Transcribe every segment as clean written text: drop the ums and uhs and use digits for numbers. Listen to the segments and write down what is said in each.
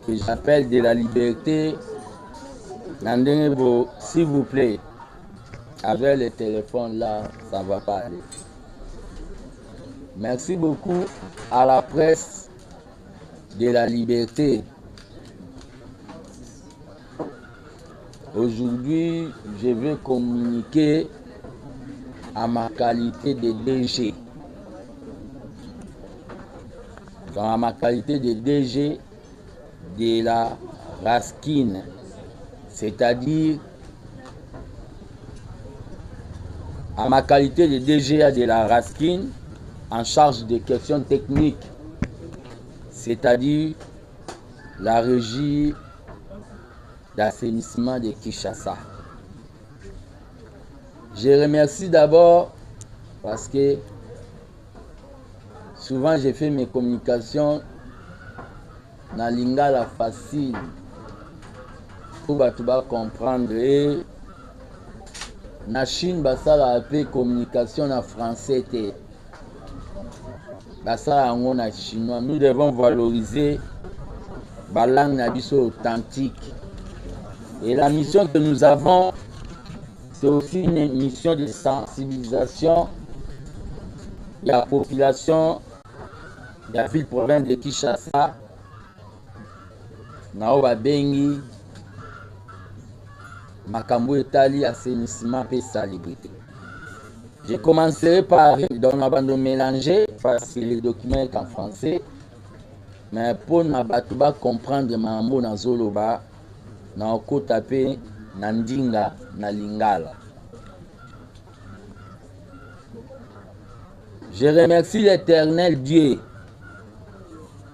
que j'appelle de la liberté. Nandengebo, s'il vous plaît, avec le téléphone là, ça ne va pas aller. Merci beaucoup à la presse de la liberté. Aujourd'hui, je vais communiquer à ma qualité de DG. Dans ma qualité de DG de la Raskin, c'est-à-dire à ma qualité de DG de la Raskin en charge des questions techniques, c'est-à-dire la régie d'assainissement de Kinshasa. Je remercie d'abord parce que souvent j'ai fait mes communications dans le lingala facile pour comprendre. Et na Chine basala appelé communication en français te basala en chinois. Nous devons valoriser la langue authentique. Et la mission que nous avons, c'est aussi une mission de sensibilisation de la population de la ville-province de Kinshasa, Naoba Bengi, Makambo Etali, assainissement et salubrité. Je commencerai par dans abandon mélanger parce que les documents sont en français, mais pour ne comprendre mambo na zoloba, na oko taper na ndinga na lingala. Je remercie l'Éternel Dieu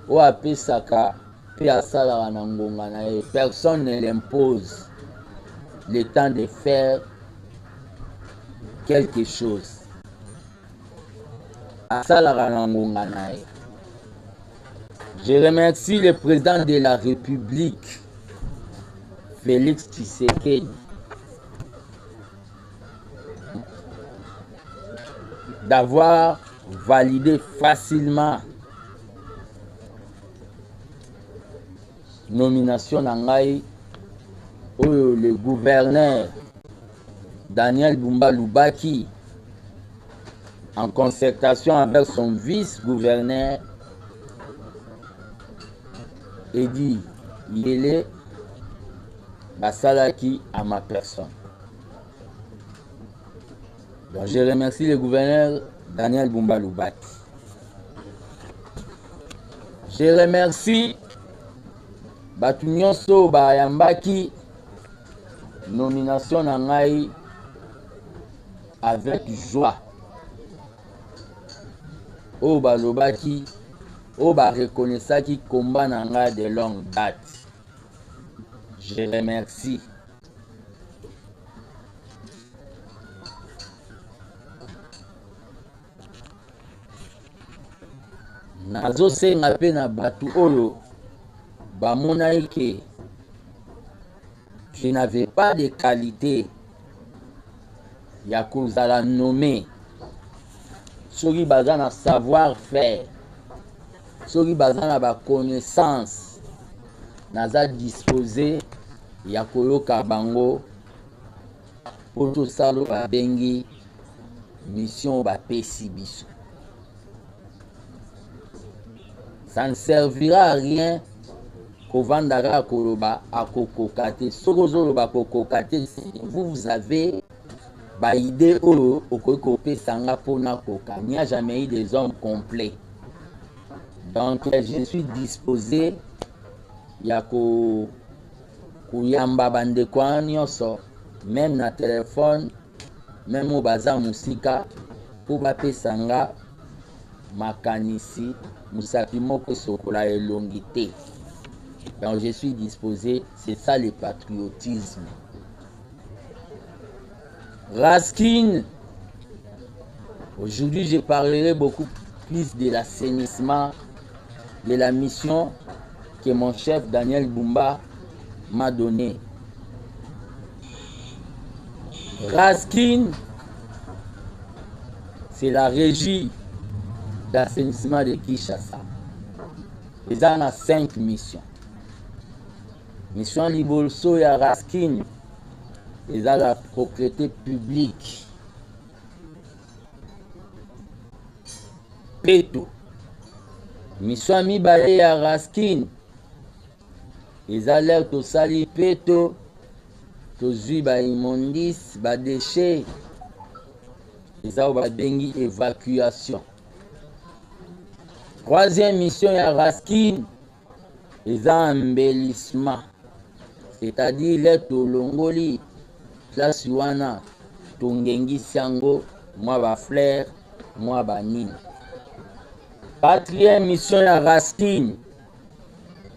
au apesaka pe asala na ngonga na ye. Personne ne l'impose le temps de faire quelque chose. Asala na ngonga na ye. Je remercie le président de la République, Félix Tshisekedi, d'avoir validé facilement nomination d'Angaï où le gouverneur Daniel Bumba Lubaki, en concertation avec son vice-gouverneur Edi Yele Basalaki à ma personne. Donc je remercie le gouverneur Daniel Bumba Lubaki. Je remercie Batunyonso Bayambaki nomination Nangai avec joie. Oba Lubaki, Oba reconnaissaki combat Nangai de longue date. Je remercie. Nazo senga pe na batu oyo bamonai que je n'avais pas de qualité ya kozala nommé. Soki baza na savoir-faire, soki baza na ba connaissance, naza disposé ya koyoka bango pour tout ça babengi mission bapesi biso. Ça ne servira à rien kovandara koloba akokokate. Sokozoloba kokokate, vous avez ba idée oyo okokope sanga pona koka. Il n'y a jamais eu des hommes complets. Donc je suis disposé ya kuyamba bandeko nyonso, même na téléphone, même au baza musika pour bape sanga makanisi musapi moko sokola elongité. Donc je suis disposé, c'est ça le patriotisme. Raskin, aujourd'hui je parlerai beaucoup plus de l'assainissement, de la mission que mon chef Daniel Bumba m'a donnée. Raskin, c'est la régie d'assainissement de Kinshasa. Ils en ont 5 missions. mission liboso ya Raskin eza la propriété publique. Peto mission mibale ya Raskin eza lere tosali peto tozwi ba immondis ba déchets eza babengi évacuation. Troisième mission ya Raskin eza embellissement, c'est-à-dire le tolongoli place wana tongengisi yango mwa ba fleur mwa ba nini. Quatrième mission ya Raskin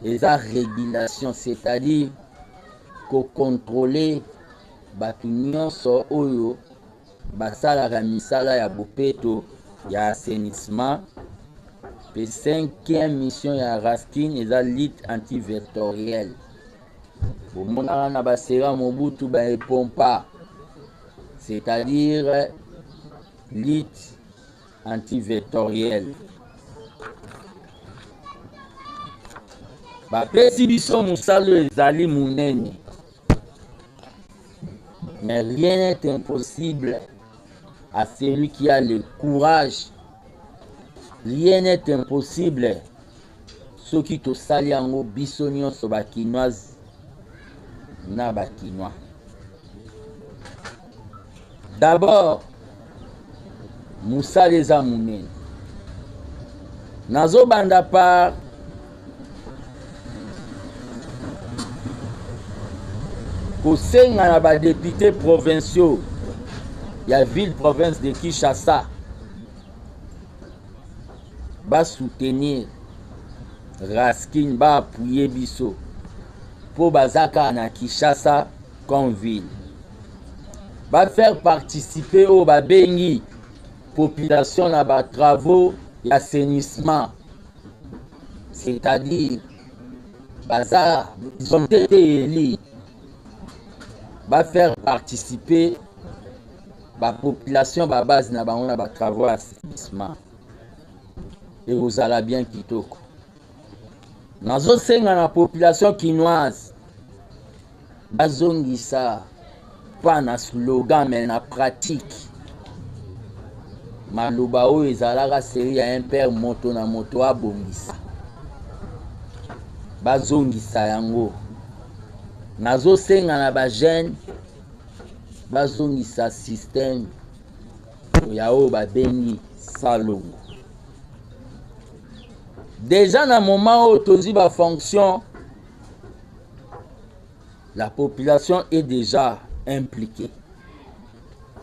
eza régulation, c'est-à-dire ko contrôler batu nyonso oyo basalaka misala ya bopeto ya assainissement. Pe cinquième mission ya Raskin eza lutte antivectorielle. Bomonaka na basera mobutu ba epompa, c'est-à-dire lutte antivectorielle. Bapesi biso mosalo ezali munene, mais rien n'est impossible à celui qui a le courage. Rien n'est impossible soki tosali yango biso nyonso bakinoise na bakinois. D'abord mosala eza munene. Nazobanda par kosenga na badéputés provinciaux ya ville province de Kinshasa ba soutenir Raskin, ba appuyer biso po bazaka na Kinshasa comme ville, ba faire participer au babengi population na ba travaux d'assainissement, c'est-à-dire baza ils ont été élus, ba faire participer ba population ba base na bango na ba travaux d'assainissement. Et vous allez bien kitoko. Nazo senga na population kinoise bazongisa pas na slogan mais na pratique. Maloba oyo ezalaka seri ya un père moto na moto abongisa. Bazongisa yango. Nazo senga na ba jeune bazongisa système ya oyo babengi salongo. Déjà dans le moment où tozi ba fonction, la population est déjà impliquée.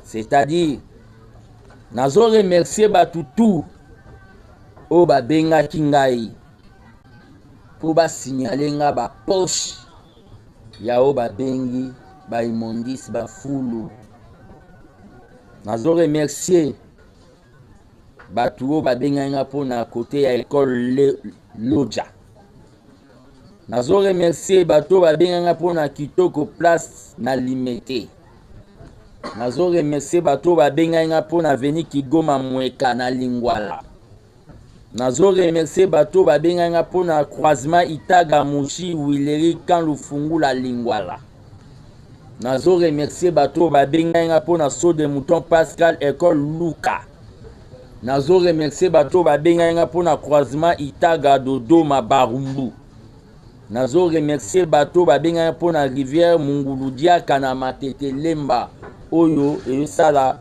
C'est-à-dire, nazo remercier batutu o ba benga kingai pour ba signaler nga ba poche ya o ba bengi ba immondis ba fulu. Nazo remercier batu o babenganga po na côté ya école Lodja. Nazo remercier batu babenganga po na kitoko place na Limete. Nazo remercier batu babenganga po na veni Kigoma Mweka na Lingwala. Nazo remercier batu babenganga po na croisement Itaga Mushi Wileri kan Lufungu la Lingwala. Nazo remercier batu babenganga po na Saut de Mouton Pascal école Luka. Nazo remercier bato babenganga po na croisement Itaga Dodoma Barumbu. Nazo remercier bato babenganga po na rivière Munguludia kana Matete Lemba oyo esala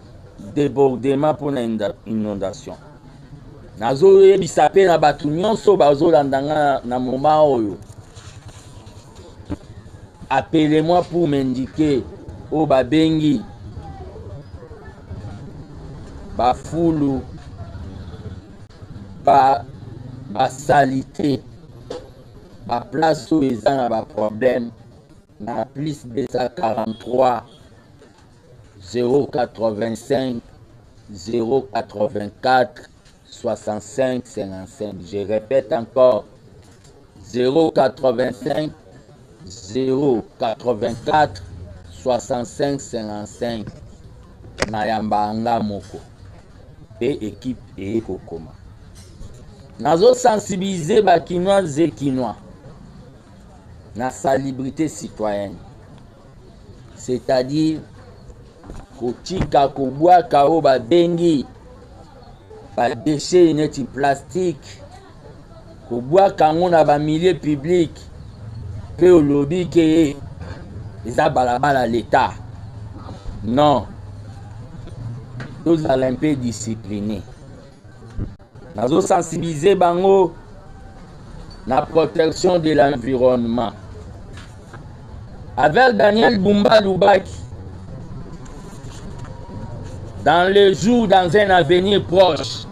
débordement po na inondation. Nazo yebisa pe na bato nyonso bazolandanga na moment oyo. Appelez-moi pour m'indiquer o babengi bafulu ba salité ba place où ils ont un problème na plus 243 085 084 65 55. Je répète encore 085 084 65 55. Nayambanga moko et équipe et kokoma. Nazo sensibiliser ba kinois et kinois. na salubrité citoyenne, c'est-à-dire kotika kobwaka oyo babengi badeshe neti plastique, kobwaka yango na bamilie public mpe olobi ke eza balabala l'État. Non, tozala mpe discipliné. Nazo sensibiliser bango la protection de l'environnement. Avec Daniel Bumba Lubaki, dans les jours, dans un avenir proche,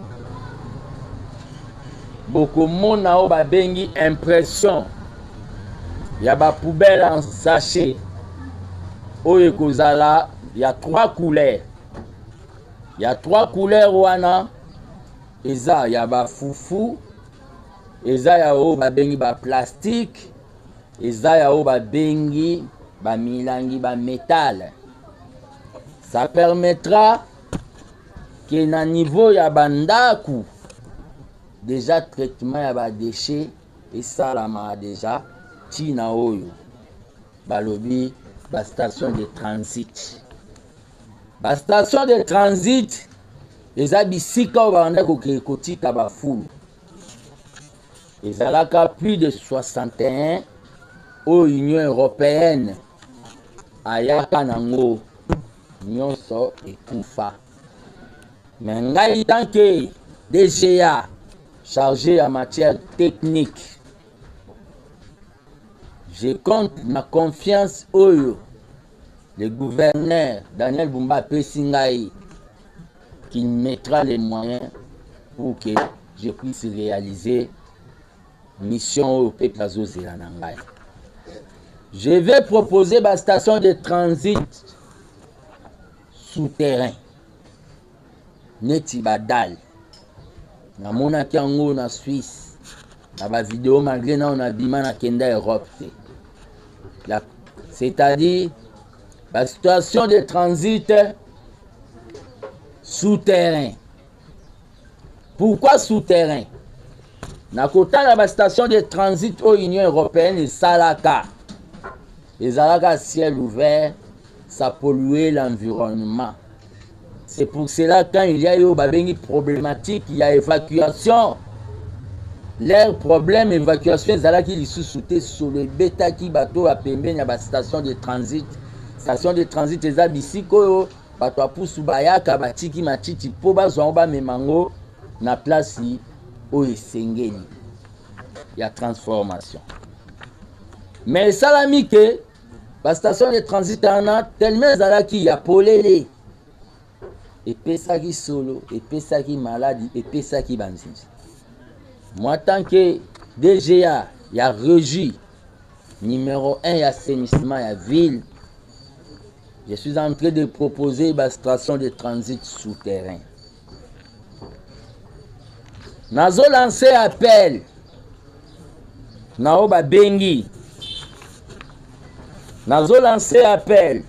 beaucoup de monde a bengi impression. Il y a des poubelles en sachet. Il y a 3 couleurs. Il y a 3 couleurs wana. Il y a des foufou. Il y a des plastique. Il y a des milangi ba métal. Ça permettra que na niveau ya bandaku déjà traitement ya ba déchets et ça la ma déjà tina oyo balobi ba station de transit. Ba station de transit eza bisika banda ko kotika ba fulu. Ezalaka plus de 61 au Union européenne ayaka nango nyonso ekufa. Mais ngai tant que DGA chargé en matière technique, je compte ma confiance oyo le gouverneur Daniel Bumba Pesingai qu'il mettra les moyens pour que je puisse réaliser mission au peuple Azozelanangai. Je vais proposer ma station de transit souterrain. Neti badal. Na mona kiango na Suisse. Na ba vidéo malgré na on a bima na kenda Europe. C'est-à-dire la station de transit souterrain. Pourquoi souterrain? Na kota na ba station de transit au Union européenne et Salaka. Les Salaka à ciel ouvert, ça pollue l'environnement. C'est pour cela quand il y a eu une problématique, il y a évacuation. Leur problème évacuation, c'est là qu'ils se soutaient sur le bêta qui bateau à Pembe, il y a une station de transit. Station de transit, les abisiko, bateau à poussou bayaka, batiki matiti, poba zomba memango, na place au Esengeli. Il y a transformation. Mais ça l'a mis que la station de transit en a tellement il y a polélé. Et pesa qui solo, et pesa qui maladie, et pesa qui banzis. Moi, tant que DGA, il y a régie, numéro 1, il y a assainissement, il y a ville, je suis en train de proposer une station de transit souterrain. Nazo lancé appel, Naoba Bengi, Nazo lancé appel.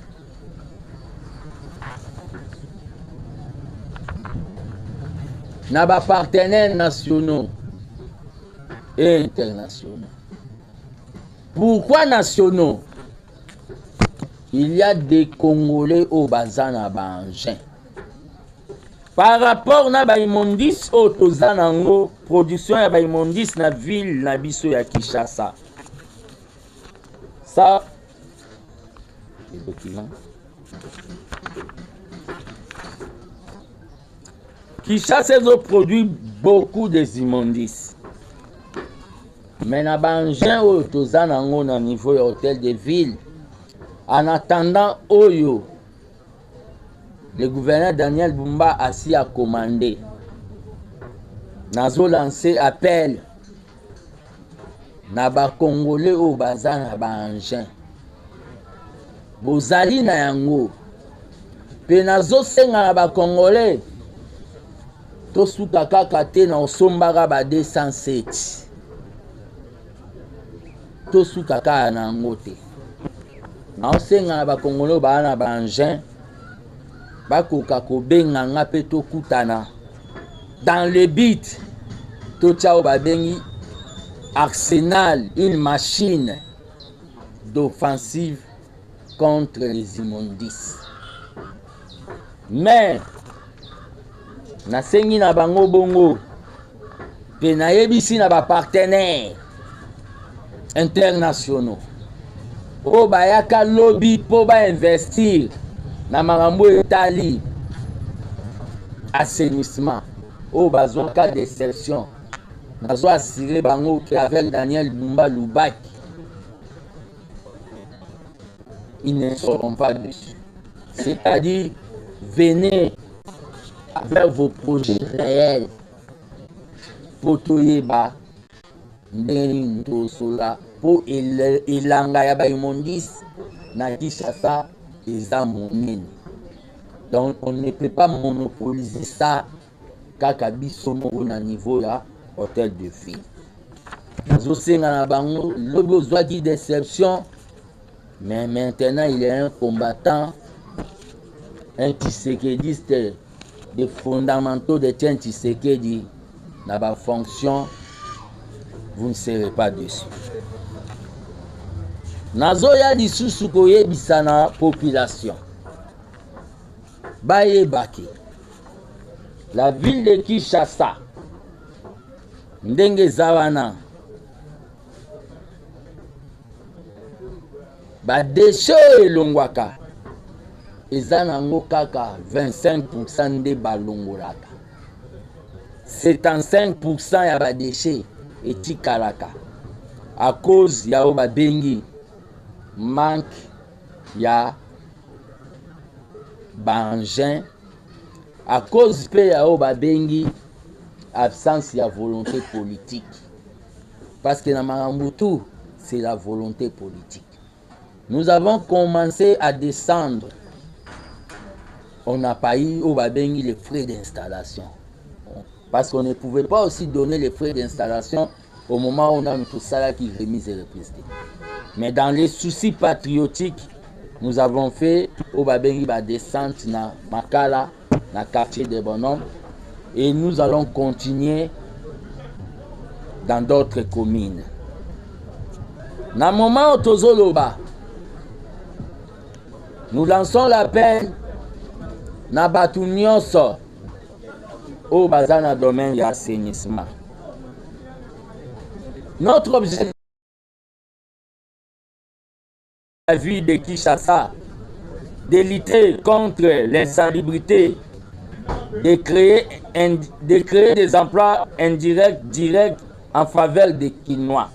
Na ba partenaires nationaux et internationaux. Pourquoi nationaux? Il y a des Congolais au Bazana Bangin. Par rapport na ba imondis au Tozanango, production ya ba imondis na ville na biso ya Kinshasa. Ça, les documents. Kinshasa produit beaucoup des immondices. Mais na Bangin au Tozanango na niveau de hôtel de ville. En attendant Oyo, le gouverneur Daniel Bumba assis à commander. Nazo lancé appel. Na ba Congolais au bazar na Bangin. Bozali na yango. Pe nazo senga na ba Congolais. Tosuka kaka te na osombaka ba 207. Tosuka kaka na yango te. Na osenga na ba Congolais ba na Bangin. Bakoka kobenga nga pe tokutana. Dans le but, to tchao ba bengi Arsenal, une machine d'offensive contre les immondices. Mais nasengi na bango bongo pe nayebisi na bapartenaire internationaux oyo bayaka lobi mpo bainvestir na makambo etali assainissement oyo bazwaka déception. Nazo assuré bango qu'avec Daniel Bumba Loubaki, ils ne seront pas dessus. C'est-à-dire, venez avec vos projets réels pour toyeba ndenge tosola pour elanga ya baimondis na Kinshasa eza monene. Donc on ne peut pas monopoliser ça kaka biso moko na niveau ya hôtel de ville. Nazosenga na bango lobi ozwaki déception, mais maintenant il est un combattant, un Tshisekidiste, des fondamentaux de Tiens Tshisekedi na ba fonction, vous ne serez pas dessus. Nazoya lisusu koyebisa na population bayebaki la ville de Kinshasa ndenge eza wana badeshe elongwaka eza nango kaka 25% nde balongolaka, 75% ya badeshe etikalaka à cause ya oyo babengi manque ya baengin, à cause pe ya oyo babengi absence ya volonté politique. Parce que dans Marambutu, c'est la volonté politique. Nous avons commencé à descendre. On n'a pas eu au Babengi les frais d'installation. Parce qu'on ne pouvait pas aussi donner les frais d'installation au moment où on a une salle qui remise et représentée. Mais dans les soucis patriotiques, nous avons fait au Babengi la descente na Makala, dans le quartier des bonhommes. Et nous allons continuer dans d'autres communes. Dans le moment où Tozoloba, nous lançons l'appel na batu nyonso au bazana domaine de l'assainissement. Notre objectif la ville de Kinshasa, de lutter contre l'insalubrité, de créer des emplois indirects, directs en faveur des Kinois.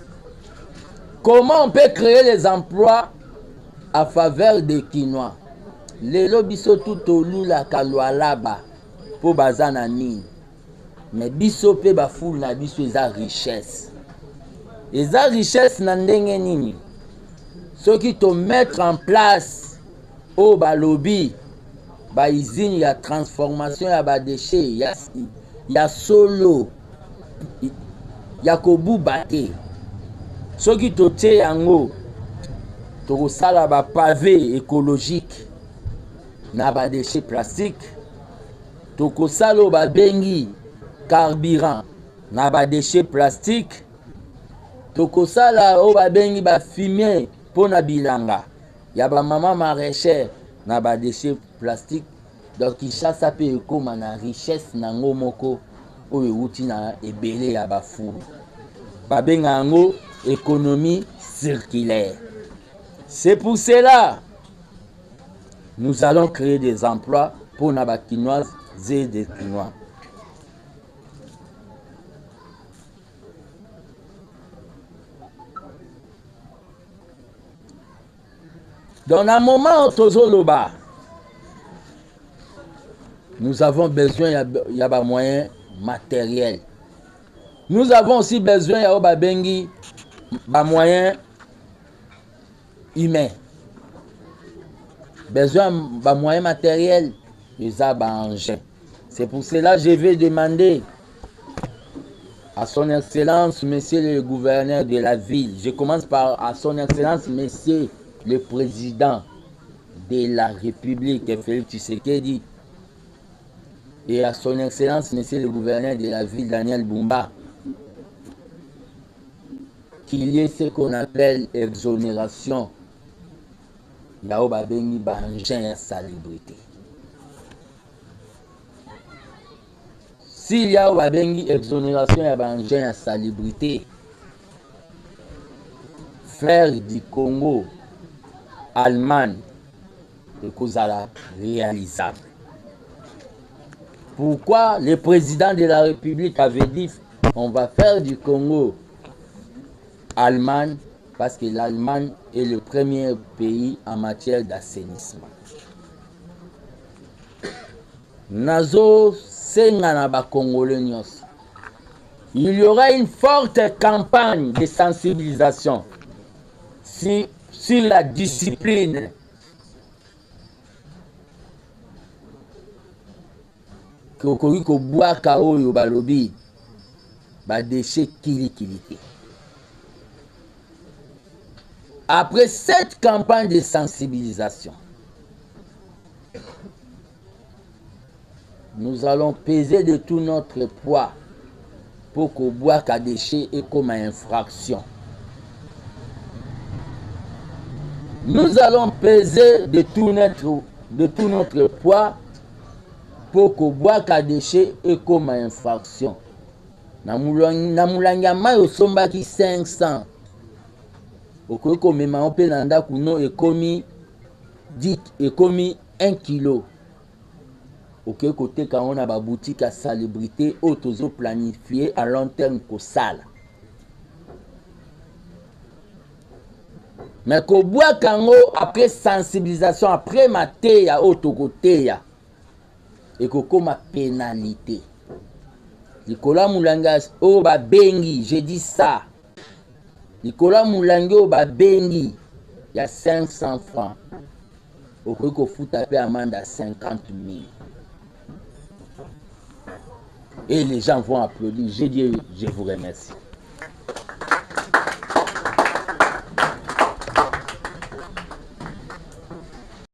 Comment on peut créer les emplois en faveur des Kinois? Lelo biso tout olula kalwalaba po bazana nini. Mais biso pe ba foule na biso eza richesse. Eza richesse na ndenge nini? Ce qui te mettre en place au balobi ba usine ya transformation ya ba déchets ya solo ya kobuba te. Ce qui te tie yango to sala ba pavé écologique na ba déchets plastiques, to kosala ba bengi carburant na ba déchets plastiques, to kosala o ba bengi ba fumier pona bilanga ya ba mama maraîchère na ba déchets plastiques. Donc Kinshasa pe ekoma na richesse nango moko oyo euti na ebele ya bafu babenga yango économie circulaire. C'est pour cela nous allons créer des emplois pour na bakinoises et des Kinois. Dans un moment tozoloba, nous avons besoin de moyens matériels. Nous avons aussi besoin de moyens humains. Besoin de moyens matériels, c'est pour cela que je vais demander à son Excellence, Monsieur le gouverneur de la ville. Je commence par à son Excellence, Monsieur le Président de la République, Félix Tshisekedi, et à son Excellence, Monsieur le gouverneur de la ville, Daniel Bumba, qu'il y ait ce qu'on appelle exonération yao babengi baengin ya salubrité. S'il y a babengi exonération ya baengin ya salubrité, faire du Congo Allemagne et kozala réalisable. Pourquoi le président de la République avait dit on va faire du Congo Allemagne? Parce que l'Allemagne est le premier pays en matière d'assainissement. Nazo senga ba Congolais nyos. Il y aura une forte campagne de sensibilisation sur la discipline. Kokoki ko bwaka oyo balobi ba déchet kilikilité. Après cette campagne de sensibilisation, nous allons peser de tout notre poids pour que boire à déchets et comme infraction. Nous allons peser de tout notre poids pour que boire à déchets et comme infraction. Namulanga mayo somba ki 500. Okoko mema ope nanda kuno ekomi 1 kilo. Ok, côté quand on a ba boutique à salubrité, autozo planifié à long terme pour ça. Mais ko bois kango après sensibilisation, après maté ya auto côté ya et ko ma pénalité. Nicolas Moulangas o ba bengi, j'ai dit ça. Nicolas Moulango ba bengi, il y a 500 francs. Au coup qu'on fout taper amende à 50 000. Et les gens vont applaudir. Je dis, je vous remercie.